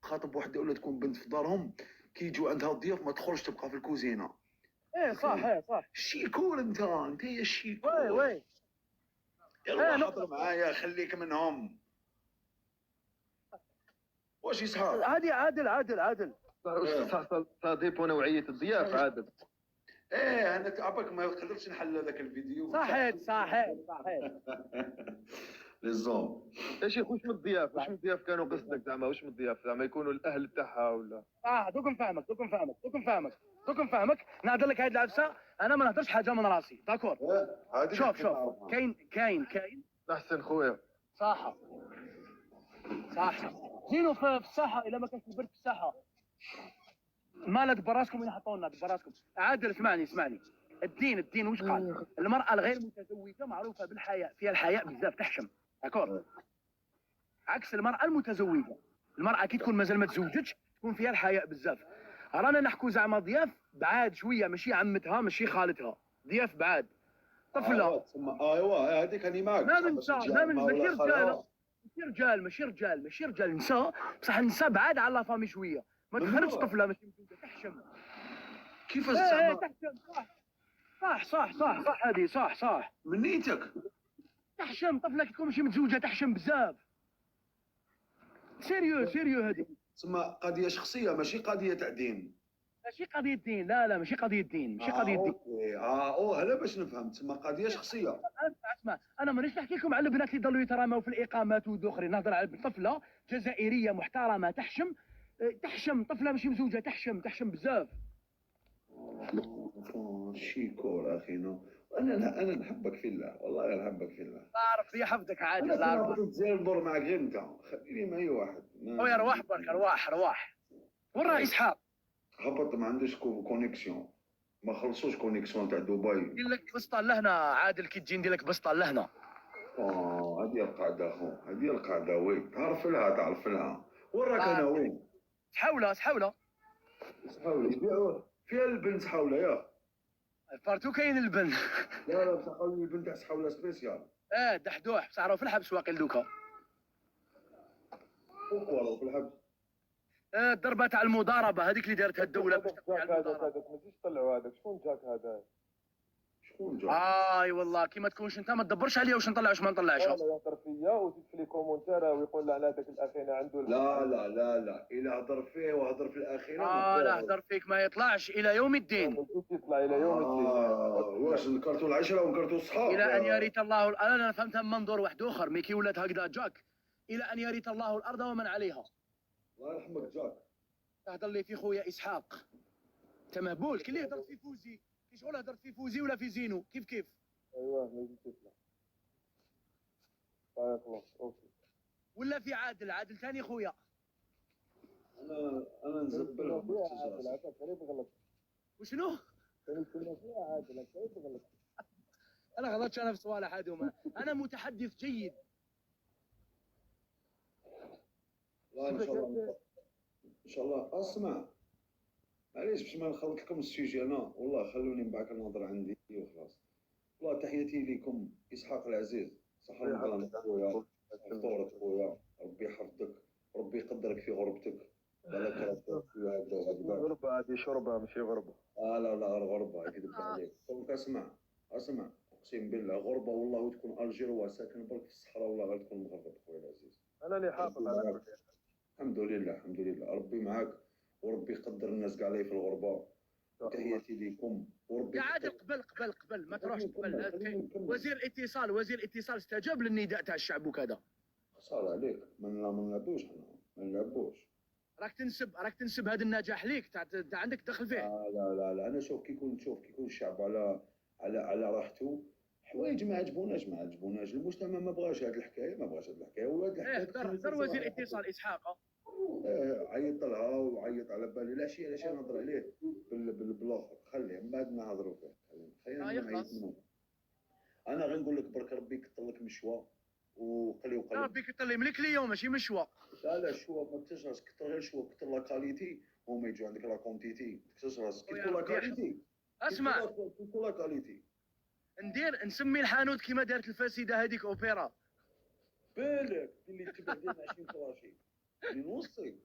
تخاطب وحده ولا تكون بنت في دارهم كي يجوا عندها الضيوف ما تخرج تبقى في الكوزينه. ايه صح، ايه صح. شيكور انت يا شيكور. وي وي. يلا حضر معايا خليك منهم. واش يسحق؟ هذه عادل. صح ديبو نوعيه الضياف عادل. ايه انا عباك ما قدرتش نحل هذاك الفيديو. صحيت. للزوم. ايش واش من الضياف؟ واش من الضياف كانوا قصدك زعما؟ واش من الضياف زعما يكونوا الاهل تاعها ولا؟ دوك نفهمك. نهضر لك هذه العفسه، انا ما نهضرش حاجه من راسي، داكور؟ شوف كاين احسن خويا. صح. زينو في الساحه، الا ما كانش البرد في الساحه مالت براسكم وين يحطوا لنا براسكم. عادل اسمعني. الدين واش قال؟ المراه الغير متزوجه معروفه بالحياء، فيها الحياء بزاف، تحشم، داكور؟ عكس المراه المتزوجه، المراه كي تكون مازال ما تزوجتش تكون فيها الحياء بزاف. رانا نحكوا زعما ضياف بعاد شويه، ماشي عمتها ماشي خالتها، ضياف بعاد، طفله. ايوا هذيك راني معاك. ماشي رجال نساء، بصح النساء بعاد على لا فامي شويه، ما تخرجش طفله ماشي مزوجه، تحشم. كيفاش زعما؟ تحشم، صح هذه صح. من نيتك تحشم طفله كي تكون ماشي متزوجه، تحشم بزاف. سيريو هذه. تسمى قضيه شخصيه ماشي قضيه تاع دين. ماشي قضيه دين، لا ماشي قضيه دين. هلا باش نفهم، تسمى قضيه شخصيه. اسمع انا مانيش نحكي لكم على البنات اللي ضلوا يتراموا في الاقامات ودوخرين، نهضر على طفله جزائريه محترمه تحشم طفله ماشي مزوجه، تحشم بزاف. شيكور اخينا، انا نحبك في الله، والله نحبك في الله. تعرف في حفظك عادي. انا كنت زي الدور معك غير انت، خليني مع اي واحد. يا رواح برك، رواح. وين راه اسحاق؟ هبط، ما عندوش كونيكسيون، ما خلصوش كونيكسيون تاع دبي. ندير لك بسطه لهنا عادل، كي تجي ندير لك بسطه لهنا. هذه القاعده اخو، هذه القاعده. وين تعرف لها وين راك؟ انا وين؟ سحاوله يبيعوه فيها البنت سحاوله يا البارتو كاين البن. لا بصح قالوا لي البنت تاع سحاوله سبيسيال. دحدوح بصح راهو في الحبس واقيل دوكا. وكوا في الحبس. الضربه تاع المضاربه هذيك اللي دارتها الدوله باش تقضي على المضاربه. هذاك ما تجيش تطلعوا هذاك، شكون جاك هذا؟ شكون جاك؟ اي والله كي ما تكونش انت ما تدبرش عليا واش نطلع واش ما نطلعش. لا يهضر فيا وتجي في لي كومونتير ويقول لعناتك الاخينا عنده لا الا هضر فيه وهضر في الاخيره. لا هضر فيك ما يطلعش الى يوم الدين. يطلع الى يوم الدين. واش نكرتوا العشره ونكرتوا الصحاب؟ الى ان يرث الله انا فهمتها من منظور واحد اخر، مي كي ولات هكذا جاك الى ان يرث الله الارض ومن عليها. الله يرحمك جاك. تهضر لي في خويا اسحاق، انت مهبول. كي اللي هضرت في فوزي كي شغل هضرت في فوزي ولا في زينو كيف. ايوه ما يجيش يطلع. خلاص اوكي. ولا في عادل ثاني خويا. انا نزبل وشنو؟ انا غلطت انا في صوالح هذوما، انا متحدث جيد. لا ان شاء الله اسمع، معليش باش ما نخلط لكم السيجي انا، والله خلوني من بعد نهضر عندي وخلاص. والله تحياتي لكم اسحاق العزيز، صحة رمضان خويا، فطورة خويا، ربي يحفظك، ربي يقدرك في غربتك. بالك غربة هذه شربة ماشي غربة. لا غربة يكذب عليك. اسمع اقسم بالله غربة والله، وتكون الجيروا ساكن برك في الصحراء والله غير تكون مغرب خويا العزيز. انا اللي حافظ على الحمد لله ربي معاك، وربي يقدر الناس كاع اللي في الغربة. تحياتي لكم وربي. يا عادل قبل ما تروحش قبل. وزير الاتصال استجاب للنداء تاع الشعب وكذا. صار عليك ما نلعبوش احنا، ما نلعبوش. راك تنسب هذا النجاح ليك تاع عندك دخل فيه. لا انا شوف كي يكون الشعب على راحته، حوايج ما عجبوناش المجتمع ما بغاش هذه الحكايه، وهذه الحكايه هضر وزير الاتصال اسحاق. عيط لها وعيط على بالي العشيه علاش نهضر عليه بالاخر، خليه من بعد نهضروا فيه، خلينا انا غنقول لك برك ربي يكثر لك مشوى وقلي ربي يكثر لي من الكليون ماشي مشوى. لا شوى ما تكثرش راسك، كثر غير شوى، كثر لا كاليتي هما يجوا عندك لا كونتيتي، تكثرش راسك كي تقول لا كاليتي. اسمع تقول لا كاليتي نسمي الحانوت كيما دارت الفاسده هذيك اوبيرا. بالك اللي تبع ديال 20 فراشي اللي نوصي